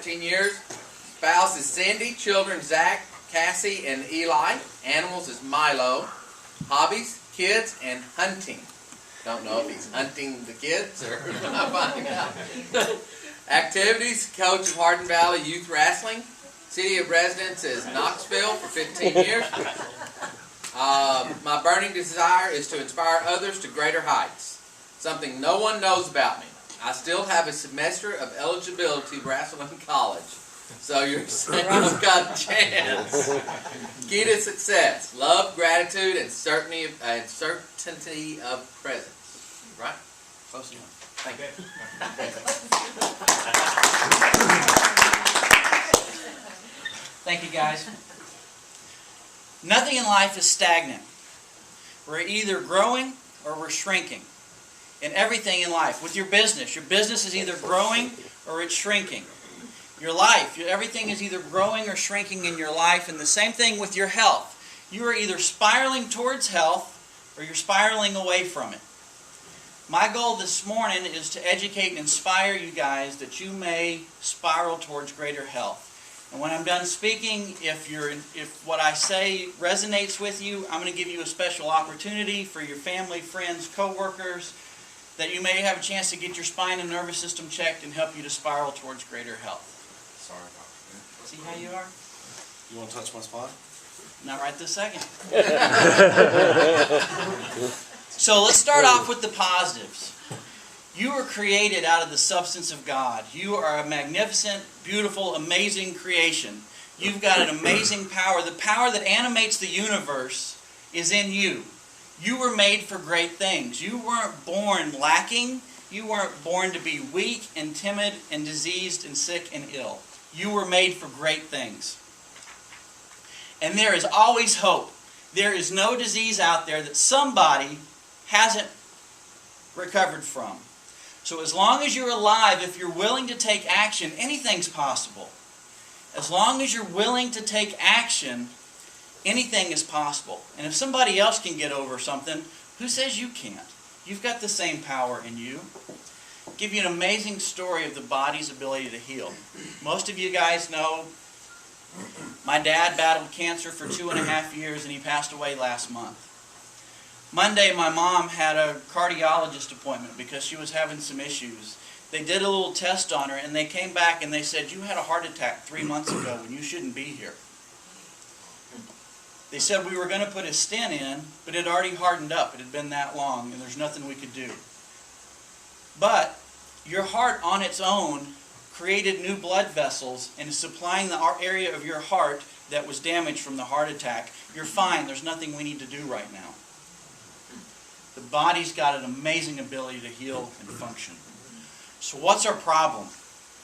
14 years. Spouse is Cindy. Children, Zach, Cassie, and Eli. Animals is Milo. Hobbies, kids, and hunting. Don't know if he's hunting the kids or not finding out. Activities, coach of Hardin Valley Youth Wrestling. City of residence is Knoxville for 15 years. My burning desire is to inspire others to greater heights. Something no one knows about me. I still have a semester of eligibility to wrestle in college. So you're saying you've got a chance. Key to success: love, gratitude, and certainty of presence. Right? Close enough. Thank you. Thank you, guys. Nothing in life is stagnant. We're either growing or we're shrinking. In everything in life. With your business is either growing or it's shrinking. Your life, everything is either growing or shrinking in your life. And the same thing with your health. You are either spiraling towards health or you're spiraling away from it. My goal this morning is to educate and inspire you guys that you may spiral towards greater health. And when I'm done speaking, if what I say resonates with you, I'm going to give you a special opportunity for your family, friends, co-workers, that you may have a chance to get your spine and nervous system checked and help you to spiral towards greater health. Sorry about that. See how you are? You want to touch my spine? Not right this second. So let's start off with the positives. You were created out of the substance of God. You are a magnificent, beautiful, amazing creation. You've got an amazing power. The power that animates the universe is in you. You were made for great things. You weren't born lacking. You weren't born to be weak and timid and diseased and sick and ill. You were made for great things. And there is always hope. There is no disease out there that somebody hasn't recovered from. So as long as you're alive, if you're willing to take action, anything's possible. As long as you're willing to take action, anything is possible. And if somebody else can get over something, who says you can't? You've got the same power in you. I'll give you an amazing story of the body's ability to heal. Most of you guys know my dad battled cancer for 2.5 years and he passed away last month. Monday, my mom had a cardiologist appointment because she was having some issues. They did a little test on her and they came back and they said, "You had a heart attack 3 months ago and you shouldn't be here." They said we were going to put a stent in, but it had already hardened up. It had been that long and there's nothing we could do. But your heart on its own created new blood vessels and is supplying the area of your heart that was damaged from the heart attack. You're fine. There's nothing we need to do right now. The body's got an amazing ability to heal and function. So what's our problem?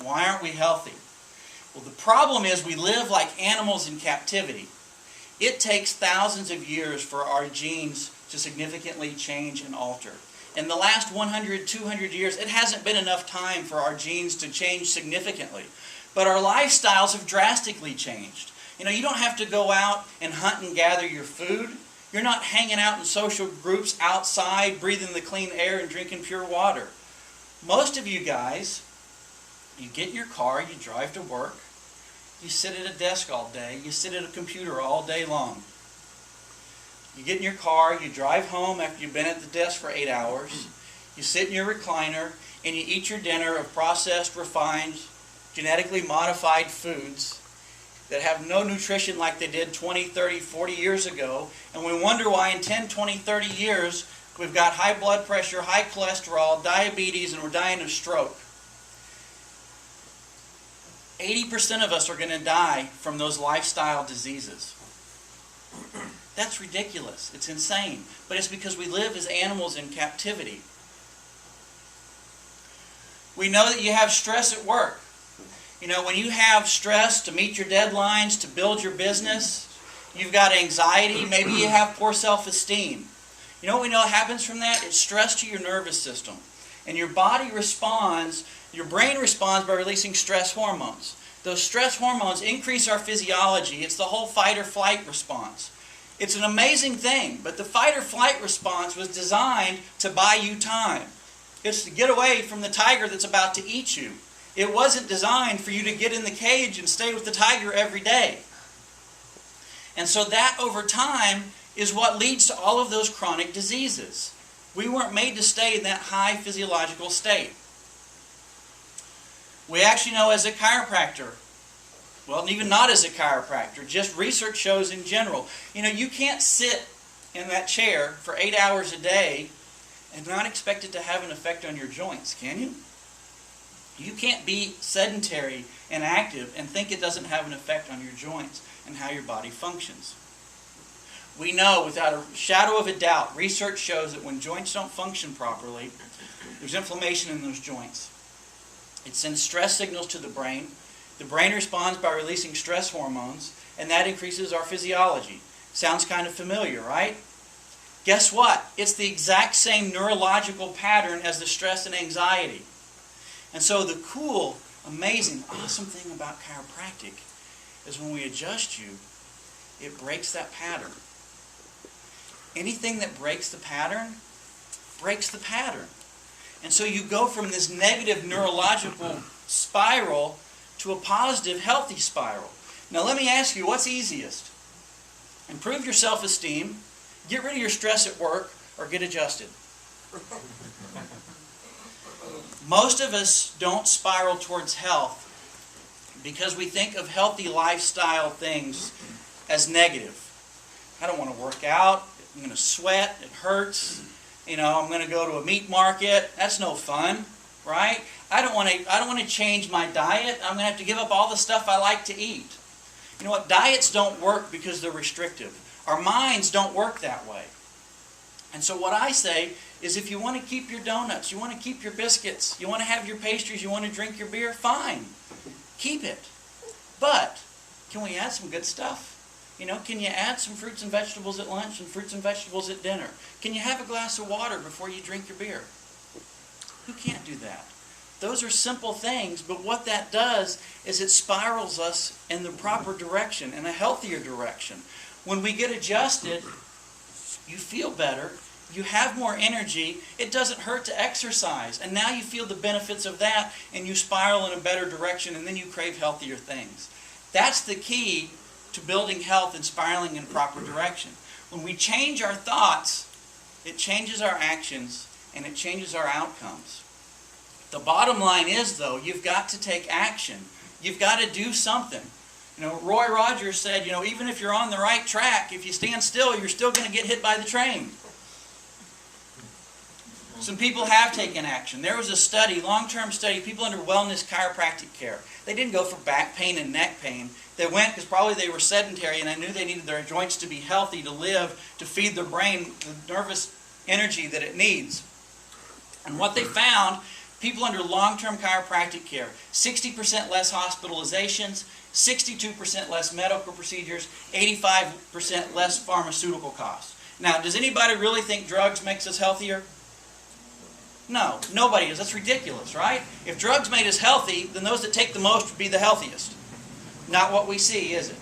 Why aren't we healthy? Well, the problem is we live like animals in captivity. It takes thousands of years for our genes to significantly change and alter. In the last 100, 200 years, it hasn't been enough time for our genes to change significantly. But our lifestyles have drastically changed. You know, you don't have to go out and hunt and gather your food. You're not hanging out in social groups outside, breathing the clean air and drinking pure water. Most of you guys, you get in your car, you drive to work, you sit at a desk all day, you sit at a computer all day long. You get in your car, you drive home after you've been at the desk for 8 hours, you sit in your recliner, and you eat your dinner of processed, refined, genetically modified foods that have no nutrition like they did 20, 30, 40 years ago, and we wonder why in 10, 20, 30 years we've got high blood pressure, high cholesterol, diabetes, and we're dying of stroke. 80% of us are going to die from those lifestyle diseases. That's ridiculous. It's insane. But it's because we live as animals in captivity. We know that you have stress at work. You know, when you have stress to meet your deadlines, to build your business, you've got anxiety, maybe you have poor self-esteem. You know what we know happens from that? It's stress to your nervous system. And your body responds, your brain responds by releasing stress hormones. Those stress hormones increase our physiology. It's the whole fight or flight response. It's an amazing thing, but the fight or flight response was designed to buy you time. It's to get away from the tiger that's about to eat you. It wasn't designed for you to get in the cage and stay with the tiger every day. And so that over time is what leads to all of those chronic diseases. We weren't made to stay in that high physiological state. We actually know as a chiropractor, well, even not as a chiropractor, just research shows in general, you can't sit in that chair for 8 hours a day and not expect it to have an effect on your joints, can you? You can't be sedentary and active and think it doesn't have an effect on your joints and how your body functions. We know without a shadow of a doubt, research shows that when joints don't function properly, there's inflammation in those joints. It sends stress signals to the brain. The brain responds by releasing stress hormones, and that increases our physiology. Sounds kind of familiar, right? Guess what? It's the exact same neurological pattern as the stress and anxiety. And so the cool, amazing, awesome thing about chiropractic is when we adjust you, it breaks that pattern. Anything that breaks the pattern, breaks the pattern. And so you go from this negative neurological spiral to a positive, healthy spiral. Now let me ask you, what's easiest? Improve your self-esteem, get rid of your stress at work, or get adjusted? Most of us don't spiral towards health because we think of healthy lifestyle things as negative. I don't want to work out. I'm going to sweat. It hurts. I'm going to go to a meat market. That's no fun, right? I don't want to change my diet. I'm going to have to give up all the stuff I like to eat. You know what? Diets don't work because they're restrictive. Our minds don't work that way. And so what I say is if you want to keep your donuts, you want to keep your biscuits, you want to have your pastries, you want to drink your beer, fine. Keep it. But can we add some good stuff? Can you add some fruits and vegetables at lunch and fruits and vegetables at dinner? Can you have a glass of water before you drink your beer? Who can't do that? Those are simple things, but what that does is it spirals us in the proper direction, in a healthier direction. When we get adjusted, you feel better, you have more energy, it doesn't hurt to exercise, and now you feel the benefits of that, and you spiral in a better direction, and then you crave healthier things. That's the key to building health and spiraling in a proper direction. When we change our thoughts, it changes our actions, and it changes our outcomes. The bottom line is, though, you've got to take action. You've got to do something. Roy Rogers said, even if you're on the right track, if you stand still, you're still going to get hit by the train. Some people have taken action. There was a study, long-term study, people under wellness chiropractic care. They didn't go for back pain and neck pain. They went because probably they were sedentary and they knew they needed their joints to be healthy, to live, to feed their brain the nervous energy that it needs. And what they found, people under long-term chiropractic care, 60% less hospitalizations, 62% less medical procedures, 85% less pharmaceutical costs. Now, does anybody really think drugs makes us healthier? No, nobody is. That's ridiculous, right? If drugs made us healthy, then those that take the most would be the healthiest. Not what we see, is it?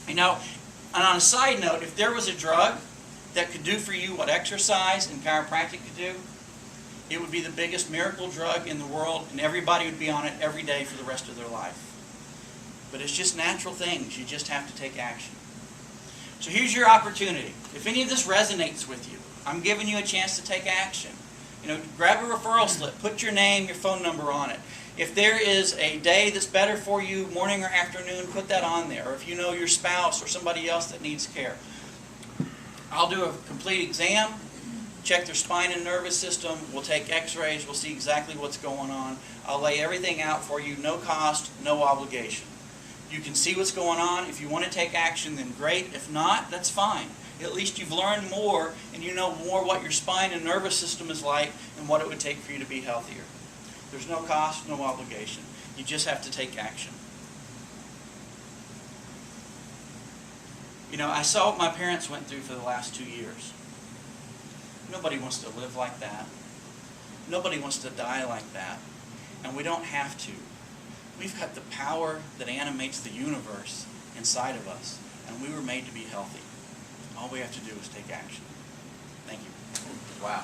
And on a side note, if there was a drug that could do for you what exercise and chiropractic could do, it would be the biggest miracle drug in the world, and everybody would be on it every day for the rest of their life. But it's just natural things. You just have to take action. So here's your opportunity. If any of this resonates with you, I'm giving you a chance to take action. Grab a referral slip, put your name, your phone number on it. If there is a day that's better for you, morning or afternoon, put that on there. Or if you know your spouse or somebody else that needs care. I'll do a complete exam, check their spine and nervous system, we'll take x-rays, we'll see exactly what's going on. I'll lay everything out for you, no cost, no obligation. You can see what's going on. If you want to take action, then great. If not, that's fine. At least you've learned more and you know more what your spine and nervous system is like and what it would take for you to be healthier. There's no cost, no obligation. You just have to take action. I saw what my parents went through for the last 2 years. Nobody wants to live like that. Nobody wants to die like that. And we don't have to. We've got the power that animates the universe inside of us, and we were made to be healthy. All we have to do is take action. Thank you. Wow.